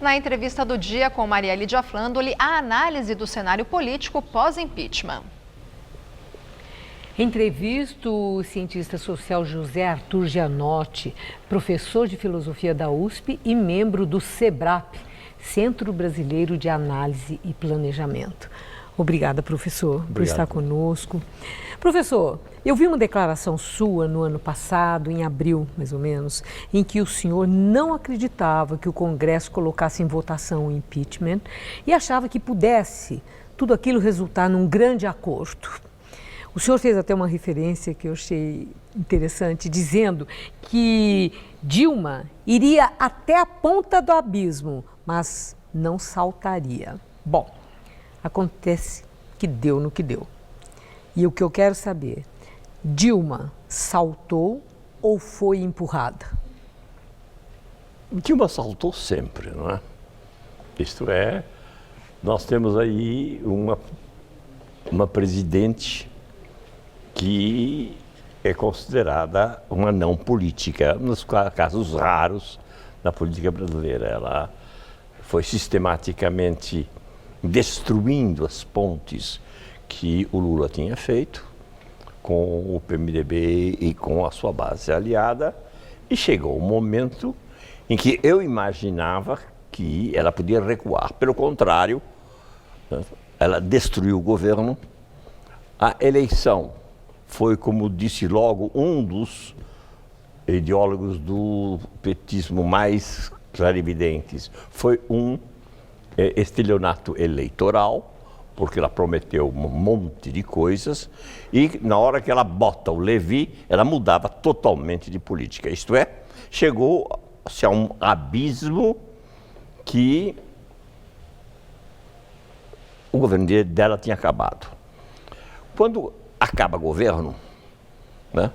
Na entrevista do dia com Maria Lídia Flandoli, a análise do cenário político pós-impeachment. Entrevista o cientista social José Arthur Gianotti, professor de filosofia da USP e membro do CEBRAP, Centro Brasileiro de Análise e Planejamento. Obrigada, professor, por estar conosco. Professor, eu vi uma declaração sua no ano passado, em abril, mais ou menos, em que o senhor não acreditava que o Congresso colocasse em votação o impeachment e achava que pudesse tudo aquilo resultar num grande acordo. O senhor fez até uma referência que eu achei interessante, dizendo que Dilma iria até a ponta do abismo, mas não saltaria. Bom, acontece que deu no que deu. E o que eu quero saber, Dilma saltou ou foi empurrada? Dilma saltou sempre, não é? Isto é, nós temos aí uma presidente que é considerada uma não política, nos casos raros da política brasileira. Ela foi sistematicamente destruindo as pontes que o Lula tinha feito com o PMDB e com a sua base aliada, e chegou um momento em que eu imaginava que ela podia recuar. Pelo contrário, ela destruiu o governo. A eleição foi, como disse logo um dos ideólogos do petismo mais clarividentes, foi um estelionato eleitoral, porque ela prometeu um monte de coisas e na hora que ela bota o Levi, ela mudava totalmente de política. Isto é, chegou-se a um abismo que o governo dela tinha acabado. Quando acaba governo, né,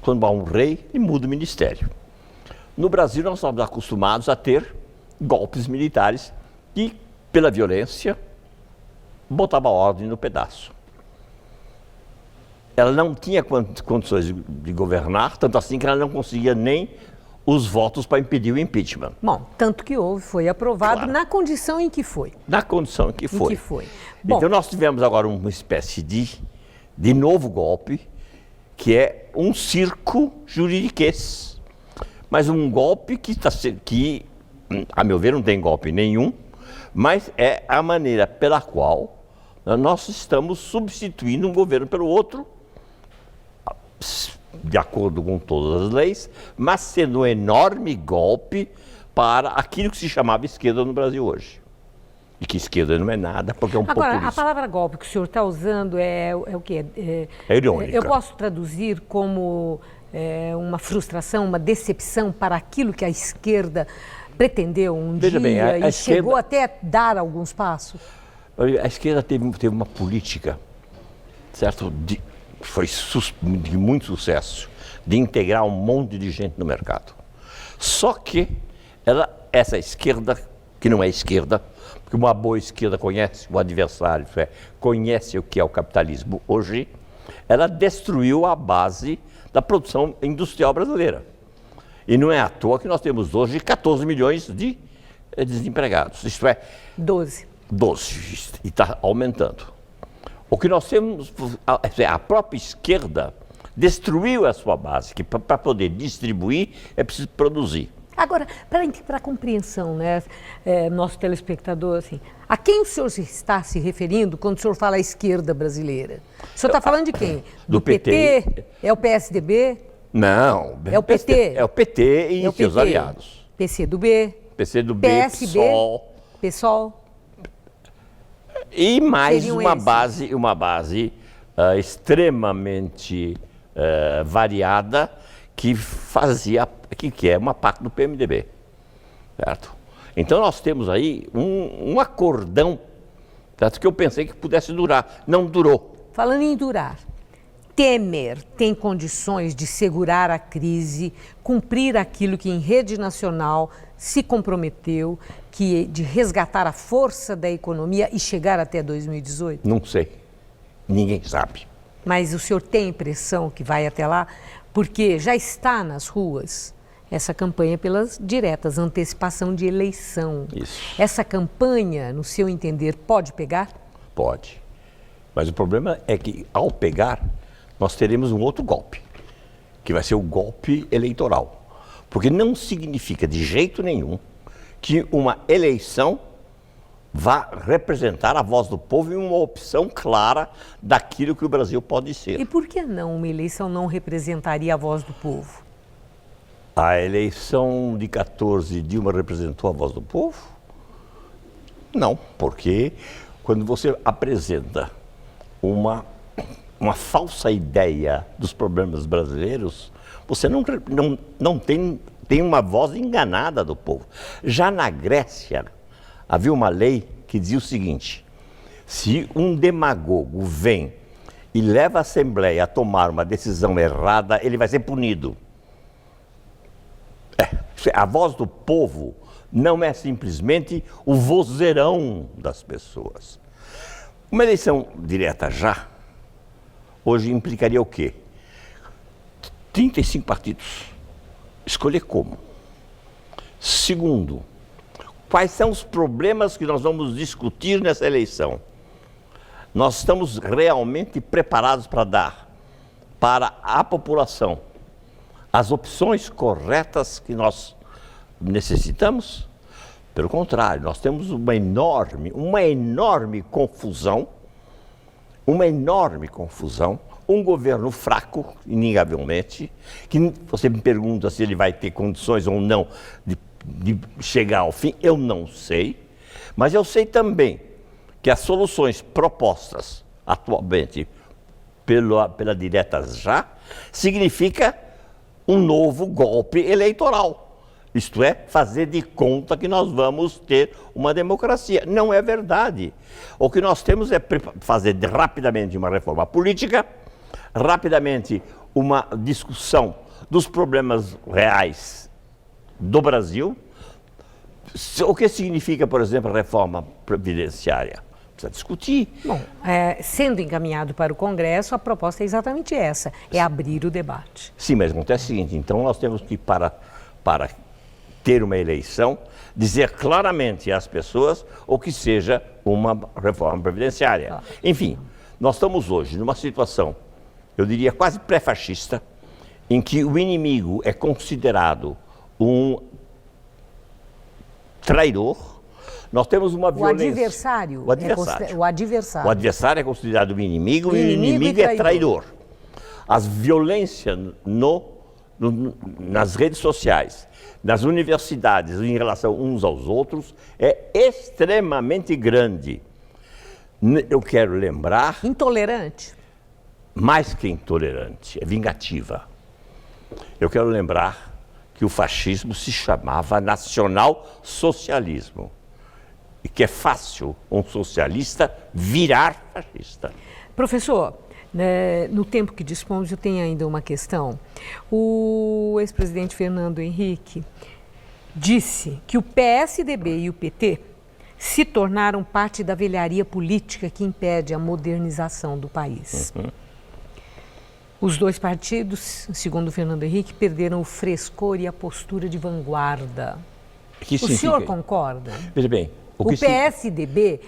quando há um rei, ele muda o ministério. No Brasil, nós estamos acostumados a ter golpes militares que, pela violência, botava ordem no pedaço. Ela não tinha condições de governar, tanto assim que ela não conseguia nem os votos para impedir o impeachment. Bom, tanto que foi aprovado, claro, na condição em que foi. Na condição em que foi. Bom, então nós tivemos agora uma espécie de novo golpe, que é um circo juridiquês. Mas um golpe que, a meu ver, não tem golpe nenhum, mas é a maneira pela qual nós estamos substituindo um governo pelo outro, de acordo com todas as leis, mas sendo um enorme golpe para aquilo que se chamava esquerda no Brasil hoje. E que esquerda não é nada, porque é um populismo. Agora, a palavra golpe que o senhor está usando é o quê? É irônica. Eu posso traduzir como uma frustração, uma decepção para aquilo que a esquerda pretendeu Veja bem, a e esquerda chegou até a dar alguns passos? A esquerda teve uma política, certo? Foi de muito sucesso, de integrar um monte de gente no mercado. Só que essa esquerda, que não é esquerda, porque uma boa esquerda conhece o adversário, conhece o que é o capitalismo hoje, ela destruiu a base da produção industrial brasileira. E não é à toa que nós temos hoje 14 milhões de desempregados, isto é... 12. E está aumentando. O que nós temos, a própria esquerda destruiu a sua base, que para poder distribuir é preciso produzir. Agora, para a compreensão, né, nosso telespectador, assim, a quem o senhor está se referindo quando o senhor fala a esquerda brasileira? O senhor está falando de quem? Do PT? É o PSDB? Não. É o PT? É o PT e seus aliados. PCdoB? PCdoB, PSB? PSOL? E mais uma base extremamente variada que é uma parte do PMDB, certo? Então nós temos aí um acordão, certo, que eu pensei que pudesse durar, não durou. Falando em durar, Temer tem condições de segurar a crise, cumprir aquilo que em rede nacional se comprometeu, de resgatar a força da economia e chegar até 2018? Não sei, ninguém sabe. Mas o senhor tem a impressão que vai até lá? Porque já está nas ruas essa campanha pelas diretas, antecipação de eleição. Isso. Essa campanha, no seu entender, pode pegar? Pode. Mas o problema é que, ao pegar, nós teremos um outro golpe, que vai ser o golpe eleitoral. Porque não significa de jeito nenhum que uma eleição vá representar a voz do povo em uma opção clara daquilo que o Brasil pode ser. E por que não uma eleição não representaria a voz do povo? A eleição de 14, Dilma representou a voz do povo? Não, porque quando você apresenta uma falsa ideia dos problemas brasileiros, você não tem uma voz enganada do povo. Já na Grécia, havia uma lei que dizia o seguinte: se um demagogo vem e leva a Assembleia a tomar uma decisão errada, ele vai ser punido. A voz do povo não é simplesmente o vozeirão das pessoas. Uma eleição direta já, hoje implicaria o quê? 35 partidos. Escolher como? Segundo, quais são os problemas que nós vamos discutir nessa eleição? Nós estamos realmente preparados para dar para a população as opções corretas que nós necessitamos? Pelo contrário, nós temos uma enorme confusão, um governo fraco, inegavelmente, que você me pergunta se ele vai ter condições ou não de chegar ao fim, eu não sei, mas eu sei também que as soluções propostas atualmente pela direta já, significa um novo golpe eleitoral. Isto é, fazer de conta que nós vamos ter uma democracia. Não é verdade. O que nós temos é fazer rapidamente uma reforma política, rapidamente uma discussão dos problemas reais do Brasil. O que significa, por exemplo, a reforma previdenciária? Precisa discutir. Bom, sendo encaminhado para o Congresso, a proposta é exatamente essa, é abrir o debate. Sim, mas acontece o seguinte, então nós temos que, para ter uma eleição, dizer claramente às pessoas o que seja uma reforma previdenciária. Enfim, nós estamos hoje numa situação, eu diria quase pré-fascista, em que o inimigo é considerado um traidor. Nós temos uma violência... O adversário é considerado um inimigo e o inimigo é traidor. As violências nas redes sociais, nas universidades, em relação uns aos outros, é extremamente grande. Eu quero lembrar... Intolerante? Mais que intolerante, é vingativa. Eu quero lembrar que o fascismo se chamava nacional-socialismo. E que é fácil um socialista virar fascista. Professor, no tempo que dispomos, eu tenho ainda uma questão. O ex-presidente Fernando Henrique disse que o PSDB e o PT se tornaram parte da velharia política que impede a modernização do país. Os dois partidos, segundo Fernando Henrique, perderam o frescor e a postura de vanguarda. O senhor concorda? Veja bem, o PSDB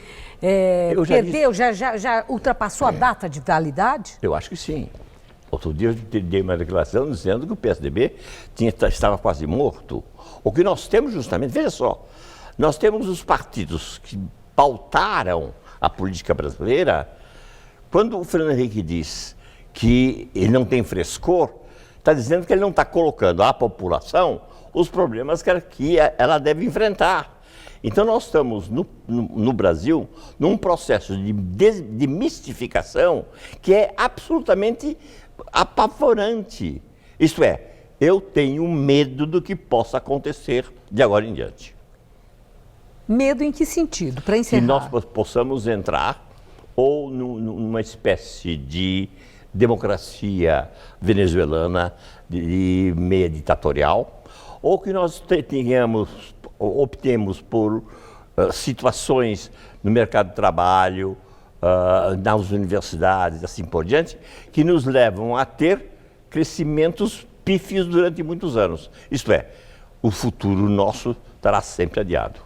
perdeu, já ultrapassou a data de validade? Eu acho que sim. Outro dia eu dei uma declaração dizendo que o PSDB estava quase morto. O que nós temos justamente, veja só, nós temos os partidos que pautaram a política brasileira. Quando o Fernando Henrique diz que ele não tem frescor, está dizendo que ele não está colocando à população os problemas que ela deve enfrentar. Então nós estamos no Brasil num processo de mistificação que é absolutamente apavorante. Isto é, eu tenho medo do que possa acontecer de agora em diante. Medo em que sentido? Para encerrar. Que nós possamos entrar ou numa espécie de democracia venezuelana de meia ditatorial, ou que nós optemos por situações no mercado de trabalho, nas universidades, assim por diante, que nos levam a ter crescimentos pífios durante muitos anos. Isto é, o futuro nosso estará sempre adiado.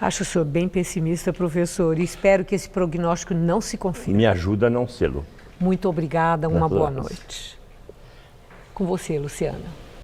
Acho o senhor bem pessimista, professor, e espero que esse prognóstico não se confirme. Me ajuda a não sê-lo. Muito obrigada, uma boa noite. Com você, Luciana.